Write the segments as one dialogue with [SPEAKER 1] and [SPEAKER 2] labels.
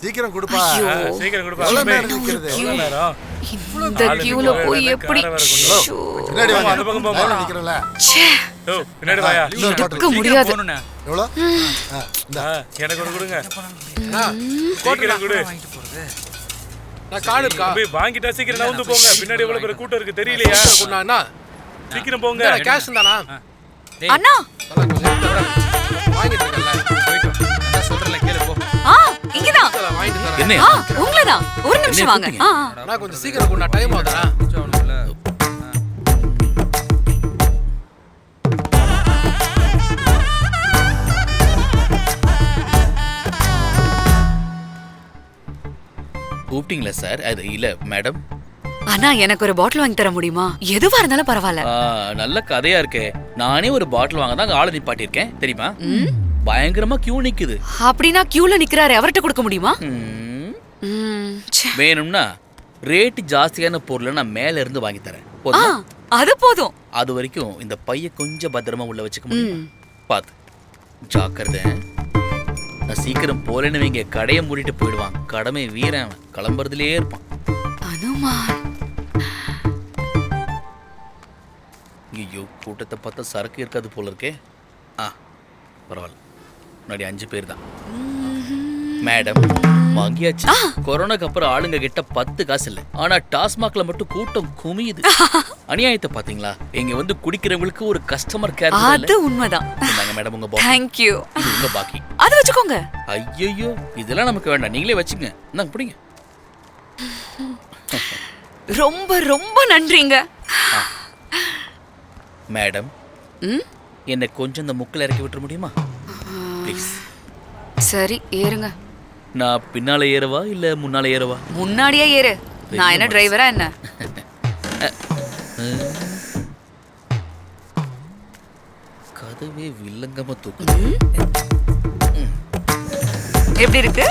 [SPEAKER 1] சீக்கிரம் கொடுப்பா.
[SPEAKER 2] சீக்கிரம் கொடுப்பா.
[SPEAKER 1] எவ்வளவு நேரம் நிக்கிறது?
[SPEAKER 3] இந்த கியூல போய் எப்படி
[SPEAKER 1] பின்னாடி வாங்க. அந்த பக்கம் போங்க. நிக்கிறல.
[SPEAKER 2] ஓ, பின்னாடி வாயா.
[SPEAKER 3] இருக்க முடியாது.
[SPEAKER 1] எவ்வளவு?
[SPEAKER 2] எனக்கு ஒரு கொடுங்க. சீக்கிரம் கொடு.
[SPEAKER 4] நான் கார்டு இருக்கா?
[SPEAKER 2] போய் வாங்கிட்டா சீக்கிரம் நவுந்து போங்க. பின்னாடி எவ்வளவு பேர் கூட்டம் இருக்கு தெரியலையா?
[SPEAKER 4] கொண்டாண்ணா.
[SPEAKER 2] சீக்கிரம் போங்க.
[SPEAKER 4] கேஷ் தானா?
[SPEAKER 3] அண்ணா
[SPEAKER 4] வாங்கிட்டு இருக்கல. போய்ட்டு நான் சொல்றல கேளு போ.
[SPEAKER 3] இங்கதான்.
[SPEAKER 4] வாங்கிட்டு தரேன்.
[SPEAKER 5] என்ன?
[SPEAKER 3] உங்களதான். ஒரு நிமிஷம் வாங்க.
[SPEAKER 4] நான் கொஞ்சம் சீக்கிரம் கொண்டா டைம் ஆகுதுடா. அவனுக்குள்ள
[SPEAKER 5] கூப்பிட்டீங்களா சார்? அது இல்ல மேடம்.
[SPEAKER 3] அண்ணா எனக்கு ஒரு பாட்டில் வாங்கி தர முடியுமா? எதுவா இருந்தாலும் பரவாயில்ல.
[SPEAKER 5] நல்ல கதையா இருக்கே. நானே ஒரு பாட்டில் வாங்க தான் ஆளை நிப்பாட்டியிருக்கேன் தெரியுமா? பயங்கரமா கியூ நிக்குது.
[SPEAKER 3] அப்படின்னா கியூல நிக்கிறாரு, அவர்கிட்ட கொடுக்க முடியுமா?
[SPEAKER 5] வேணும்னா ரேட் ஜாஸ்தியான பொருளை நான் மேல இருந்து வாங்கி தரேன். போதுமா?
[SPEAKER 3] அது போதும்.
[SPEAKER 5] அது வரைக்கும் இந்த பைய கொஞ்சம் பத்திரமா உள்ள வச்சுக்க முடியும். பாத்து ஜாக்கிரதை. நான் சீக்கிரம் போலேன்னு வைங்க, கடையை மூடிட்டு போயிடுவான். கடமை வீரன், கிளம்புறதுலயே இருப்பான்.
[SPEAKER 3] அனுமான்.
[SPEAKER 5] ஐயோ, கூட்டத்தை பார்த்தா சரக்கு இருக்காது போல இருக்கே. பரவாயில்ல, முன்னாடி 5 பேர் தான். மேடம் வாங்கியாச்சு. கொரோனாக்கு அப்புறம் ஆளுங்க கிட்ட 10 காசு இல்லை. ஆனா டாஸ்மாக்ல மட்டும் கூட்டம் குமியுது. அநியாயத்தை பாத்தீங்களா? இங்க வந்து குடிக்கிறவங்களுக்கு ஒரு கஸ்டமர் கேர்.
[SPEAKER 3] அது உண்மைதான்.
[SPEAKER 5] மேடம் உங்க பாக்கி.
[SPEAKER 3] Thank you.
[SPEAKER 5] இது உங்க பாக்கி.
[SPEAKER 3] அது வச்சுக்கோங்க.
[SPEAKER 5] ஐயோ, இதெல்லாம் நமக்கு வேண்டாம், நீங்களே வச்சுங்க. இந்தாங்க பிடிங்க.
[SPEAKER 3] ரொம்ப ரொம்ப நன்றிங்க.
[SPEAKER 5] மேடம் என்ன கொஞ்சம் இந்த முக்கில் இறக்கி விட்டுற முடியுமா ப்ளீஸ்?
[SPEAKER 3] சரி ஏறுங்க.
[SPEAKER 5] நான் பின்னால ஏறவா இல்ல முன்னால ஏறவா?
[SPEAKER 3] முன்னாடியே ஏறு. நான் என்ன டிரைவரா என்ன?
[SPEAKER 5] கதவே வில்லங்கமா தூக்குது.
[SPEAKER 3] எப்படி இருக்கு?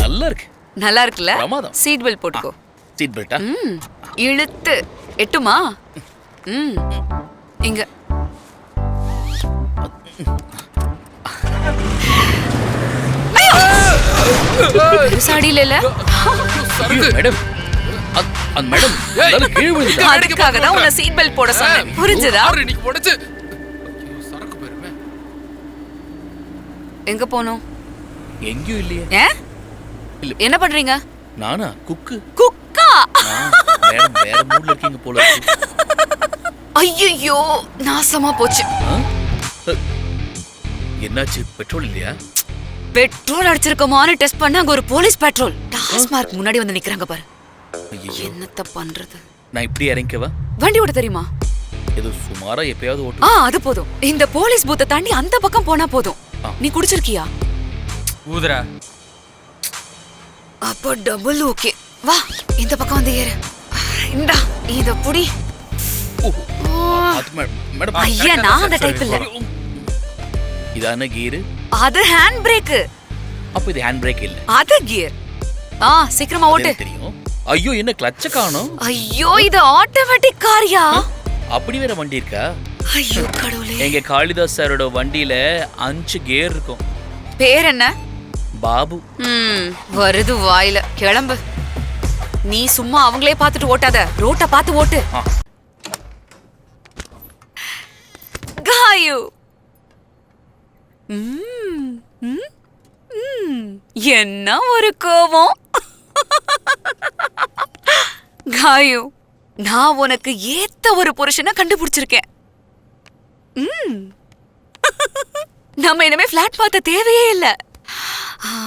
[SPEAKER 5] நல்லா இருக்கு.
[SPEAKER 3] நல்லா இருக்குல்ல?
[SPEAKER 5] பிரமாதம்.
[SPEAKER 3] சீட் பெல்ட் போட்டுக்கோ.
[SPEAKER 5] சீட் பெல்ட்டா?
[SPEAKER 3] இழுத்து எட்டுமா? இங்க சாடியில இல்ல
[SPEAKER 5] மேடம். அந்த மேடம் கீழே விழுந்துட்டா.
[SPEAKER 3] அதுக்காக தான் உன்னை சீட் பெல்ட் போட சொன்னேன். புரிஞ்சதா?
[SPEAKER 4] இன்னைக்கு போடுச்சு. சரக்கு போயிருமே.
[SPEAKER 3] எங்க போணும்?
[SPEAKER 5] எங்கேயும் இல்லையே.
[SPEAKER 3] என்ன பண்றீங்க?
[SPEAKER 5] நானா குக்கு?
[SPEAKER 3] குக்கா?
[SPEAKER 5] மேடம் வேற மூட்ல இருக்கீங்க போல இருக்கு.
[SPEAKER 3] ஐயோ நாசமா போச்சு.
[SPEAKER 5] என்னாச்சு? பெட்ரோல் இல்லையா?
[SPEAKER 3] பெட்ரோல் அடிச்சிருக்கோமான்னு டெஸ்ட் பண்ண அங்க ஒரு போலீஸ் பெட்ரோல் டாஸ்மார்க் முன்னாடி வந்து நிக்கறாங்க பாரு. என்னத்த பண்றது?
[SPEAKER 5] நான் இப்படி இறங்கிக்கவா?
[SPEAKER 3] வண்டி ஓட்ட தெரியுமா?
[SPEAKER 5] ஏதோ சுமாரா எப்பயாவது ஓட்டு.
[SPEAKER 3] அது போதும். இந்த போலீஸ் பூத்தை தாண்டி அந்த பக்கம் போனா போதும். நீ குடிச்சிருக்கியா?
[SPEAKER 4] ஊதுரா.
[SPEAKER 3] அப்போ டபுள் ஓகே. வா இந்த பக்கம் வந்து ஏறு. இந்தா இத புடி.
[SPEAKER 5] மேடம்
[SPEAKER 3] ஐயா நான் அந்த டைப் இல்ல.
[SPEAKER 5] இதான கியர்?
[SPEAKER 3] அது ஹேண்ட் பிரேக்.
[SPEAKER 5] அப்ப இது ஹேண்ட் பிரேக் இல்ல.
[SPEAKER 3] அது கியர். சீக்கிரமா ஓட்டு.
[SPEAKER 5] தெரியும். ஐயோ என்ன கிளட்ச காணோம்.
[SPEAKER 3] ஐயோ இது ஆட்டோமேட்டிக் காரியா?
[SPEAKER 5] அப்படி வேற வண்டி இருக்கா?
[SPEAKER 3] ஐயோ கடவுளே.
[SPEAKER 5] எங்க காளிதாஸ் சாரோட வண்டியில 5 கியர் இருக்கும்.
[SPEAKER 3] பேர் என்ன?
[SPEAKER 5] பாபு.
[SPEAKER 3] வருது வாயில. கிளம்பு. நீ சும்மா அவங்களே பார்த்துட்டு ஓட்டாத, ரோட்ட பார்த்து ஓட்டு. காயு. என்ன ஒரு கோபம். காயு, நான் உனக்கு ஏத்த ஒரு புருஷனை கண்டுபிடிச்சிருக்கேன். நம்ம இனிமே பிளாட் பார்த்த தேவையே இல்ல.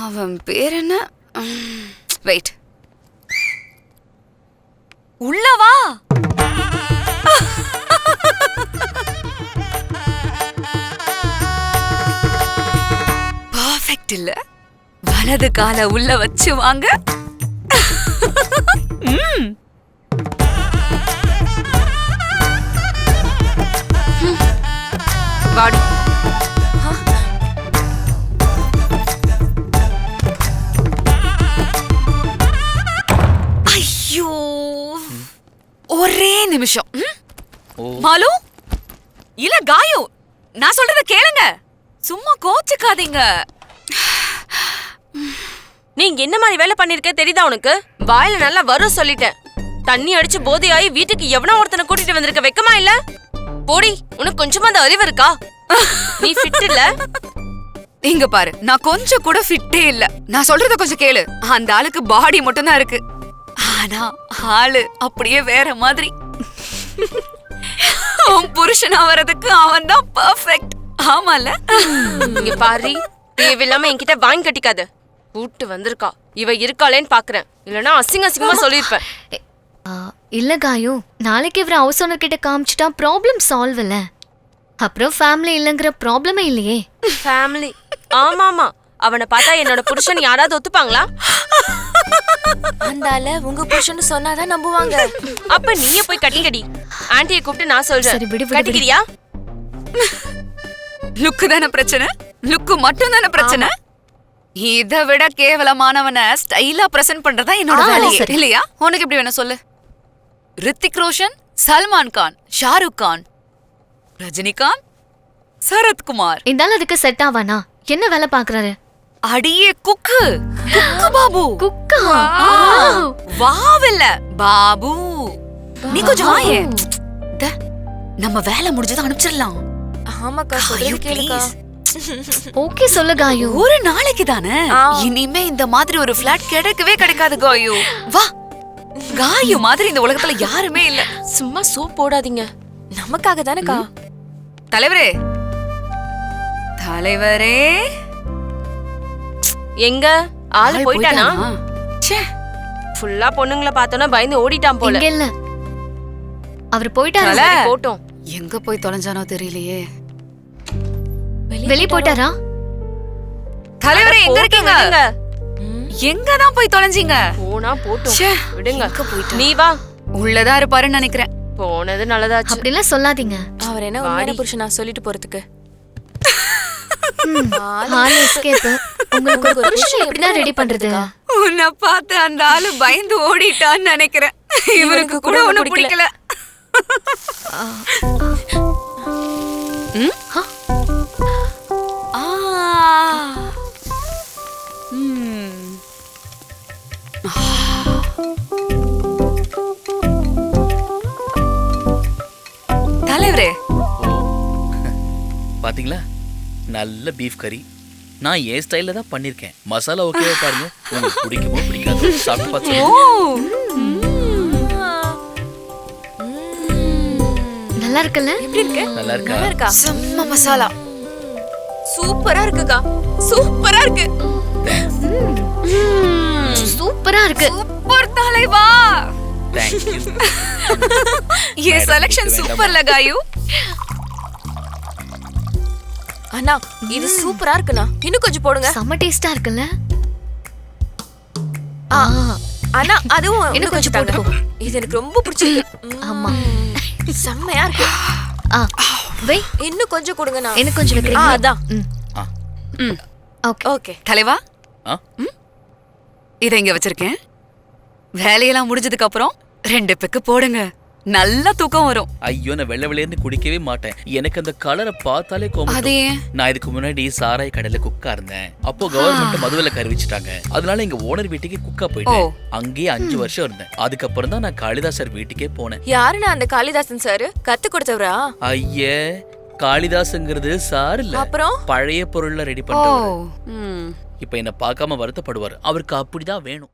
[SPEAKER 3] அவன் பேர் என்ன? வெயிட். உள்ளவா? பர்ஃபெக்ட் இல்ல? வலது கால உள்ள வச்சு வாங்க. வாடி. ஐயோ ஒரே நிமிஷம். மாலு இல்ல காயு, நான் சொல்றத கேளுங்க. சும்மா கோச்சுக்காதீங்க.
[SPEAKER 6] நீ இங்க என்ன மாதிரி வேலை பண்ணிருக்க தெரியுதா உனக்கு? வாயில நல்லா வரும் சொல்லிட்டேன். தண்ணி அடிச்சு போதையாயி வீட்டுக்கு எவனோ ஒருத்தனை கூட்டிட்டு வந்திருக்க, வெக்கமா இல்ல? போடி, உனக்கு கொஞ்சமா அந்த அறிவு இருக்கா? நீ ஃபிட் இல்ல.
[SPEAKER 3] இங்க பாரு, நான் கொஞ்சம் கூட ஃபிட்டே இல்ல. நான் சொல்றத கொஞ்சம் கேளு. அந்த ஆளுக்கு பாடி மட்டும் தான் இருக்கு, ஆனா ஆளு அப்படியே வேற மாதிரி. உன் புருஷனா வரதுக்கு அவன் தான் பெர்ஃபெக்ட். ஆமால?
[SPEAKER 6] இங்க பாரு, தேவையில்லாம என்கிட்ட வாங்கி கட்டிக்காத. கூட்டு வந்திருக்கா, இவ இருக்காளேன்னு பாக்குறேன். இல்லனா அசிங்க அசிங்கமா சொல்லிருப்பேன்.
[SPEAKER 7] இல்ல காயு, நாளைக்கு இவர ஹவுஸ் ஓனர் கிட்ட காமிச்சிட்டா ப்ராப்ளம் சால்வ் இல்ல. அப்புறம் ஃபேமிலி இல்லங்கிற ப்ராப்ளமே இல்லையே.
[SPEAKER 6] ஃபேமிலி? ஆமாமா, அவனை பார்த்தா என்னோட புருஷன் யாராவது ஒத்துப்பாங்களா?
[SPEAKER 8] அந்தால உங்க புருஷன்னு சொன்னாதான் நம்புவாங்க.
[SPEAKER 6] அப்ப நீயே போய் கட்டிக்கடி. ஆன்ட்டியை கூப்பிட்டு நான்
[SPEAKER 7] சரி,
[SPEAKER 6] சொல்றேன்.
[SPEAKER 7] விடு, விடு,
[SPEAKER 6] கட்டிக்கிறியா?
[SPEAKER 3] லுக்கு தானே பிரச்சனை, லுக்கு மட்டும் தானே பிரச்சனை. இதை விட கேவலமானவனை ஸ்டைலா பிரசன்ட் பண்றதா என்னோட வேலையே இல்லையா? உனக்கு எப்படி வேணும் சொல்லு? ரித்திக் ரோஷன், சல்மான் கான், ஷாருக் கான், ரஜினிகாந்த், சரத்குமார்.
[SPEAKER 7] இருந்தாலும் அதுக்கு செட் ஆவானா? என்ன வேலை பாக்குறாரு?
[SPEAKER 3] அடியே குக்கு, குக்கு பாபு.
[SPEAKER 7] குக்கா?
[SPEAKER 3] வாவ் இல்ல பாபு. நீ கொஞ்சம் வாயே. நம்ம வேலை முடிஞ்சதை அனுப்பிச்சிடலாம்.
[SPEAKER 8] ஆமாக்கா, சொல்றது கேளுக்கா.
[SPEAKER 7] ஓகே சொல்லு காயு.
[SPEAKER 3] ஒரு நாளைக்கு தானே, இனிமே இந்த மாதிரி ஒரு பிளாட் கிடைக்கவே கிடைக்காது காயு. வா, காயு மாதிரி இந்த உலகத்துல யாருமே இல்ல.
[SPEAKER 8] சும்மா சோப் போடாதீங்க, நமக்காக தானேக்கா.
[SPEAKER 3] தலைவரே, தலைவரே,
[SPEAKER 6] எங்க ஆளு போயிட்டானா?
[SPEAKER 3] ச்சே,
[SPEAKER 6] ஃபுல்லா பொண்ணுங்களை பார்த்தோன்னா பயந்து ஓடிட்டான் போல.
[SPEAKER 7] இங்க இல்ல, அவர் போயிட்டாரா?
[SPEAKER 6] சரி, போட்டோம்.
[SPEAKER 3] எங்க போய் தொலைஞ்சானோ தெரியலையே.
[SPEAKER 7] வெளிய போயிட்டாரா?
[SPEAKER 3] தலைவரே எங்க இருக்கீங்க? எங்கதான் போய் தொலைஞ்சீங்க?
[SPEAKER 6] போனா போட்டோம்,
[SPEAKER 3] ச்சே,
[SPEAKER 6] விடுங்க.
[SPEAKER 3] எங்க போயிட்டாரு?
[SPEAKER 6] நீ வா.
[SPEAKER 3] உள்ளதா இருப்பாருன்னு நினைக்கிறேன்.
[SPEAKER 6] போனது நல்லதாச்சு.
[SPEAKER 7] அப்படிலாம் சொல்லாதீங்க.
[SPEAKER 8] அவர் என்ன உண்மையான புருஷனா சொல்லிட்டு போறதுக்கு.
[SPEAKER 7] ஆள் எஸ்கேப். உங்களுக்கு ஒரு புருஷன் எப்படிதான் ரெடி பண்றது?
[SPEAKER 3] உன்னை பார்த்து அந்த ஆளு பயந்து ஓடிட்டான்னு நினைக்கிறேன். இவருக்கு கூட ஒண்ணு பிடிக்கல. தலைவரே,
[SPEAKER 5] பாத்தீங்களா, நல்ல பீஃப் கறி. நான் என் ஸ்டைல்ல தான் பண்ணிருக்கேன். மசாலா ஓகேவா பாருங்க. உங்களுக்கு பிடிக்குமோ பிடிக்காதோ சாப்பிட்டு பார்த்து.
[SPEAKER 7] நல்லா இருக்குல்ல?
[SPEAKER 8] எப்படி இருக்கு?
[SPEAKER 5] நல்லா இருக்கா?
[SPEAKER 8] நல்லா இருக்கா?
[SPEAKER 3] செம்ம மசாலா.
[SPEAKER 8] சூப்பரா இருக்குக்கா, சூப்பரா இருக்கு.
[SPEAKER 7] சூப்பரா இருக்கு.
[SPEAKER 3] சூப்பர் தலைவா.
[SPEAKER 5] Thank you.
[SPEAKER 3] ये செலக்ஷன் சூப்பர்ல காயு.
[SPEAKER 8] அண்ணா, இது சூப்பரா இருக்குண்ணா, இன்னும் கொஞ்சம் போடுங்க.
[SPEAKER 7] செம்ம டேஸ்டா இருக்குல்ல?
[SPEAKER 8] அண்ணா, அதுவும்
[SPEAKER 7] இன்னும் கொஞ்சம்
[SPEAKER 8] தாங்க.
[SPEAKER 7] போட்டுக்கோ.
[SPEAKER 8] இது எனக்கு ரொம்ப பிடிச்சிருக்கு.
[SPEAKER 7] ஆமா,
[SPEAKER 8] செம்மையா இருக்கு.
[SPEAKER 7] வை,
[SPEAKER 8] இன்னும் கொஞ்சம் கொடுங்கண்ணா.
[SPEAKER 7] எனக்கு கொஞ்சம் வைக்கிறீங்களா?
[SPEAKER 8] அதான்.
[SPEAKER 7] ஓகே.
[SPEAKER 8] ஓகே.
[SPEAKER 3] தலைவா,
[SPEAKER 5] ஆ?
[SPEAKER 3] இதை இங்க வச்சிருக்கேன். வேலையெல்லாம் முடிஞ்சதுக்கு அப்புறம் 2 பெக்கு போடுங்க, நல்ல தூக்கம் வரும்.
[SPEAKER 5] ஐயோ, நான் வெள்ளை வெளியேன்னு குடிக்கவே மாட்டேன். எனக்கு அந்த கலரை பார்த்தாலே கோபம்.
[SPEAKER 3] அதே
[SPEAKER 5] நான் இதுக்கு முன்னாடி சாராய் கடையில குக்கா இருந்தேன். அப்போ கவர்மெண்ட் மதுவிலக்கு அறிவிச்சிட்டாங்க. அதனால எங்க ஓனர் வீட்டுக்கு குக்கா போயிட்டேன். அங்கேயே 5 வருஷம் இருந்தேன். அதுக்கப்புறம் தான் நான் காளிதாசர் வீட்டுக்கே போனேன்.
[SPEAKER 8] யாருண்ணா அந்த காளிதாசன் சார்? கத்து கொடுத்தவரா?
[SPEAKER 5] ஐயே, காளிதாசுங்கிறது சார் இல்ல,
[SPEAKER 8] அப்புறம்
[SPEAKER 5] பழைய பொருள்ல ரெடி பண்றவர். இப்ப என்ன பார்க்காம வருத்தப்படுவார். அவருக்கு அப்படிதான் வேணும்.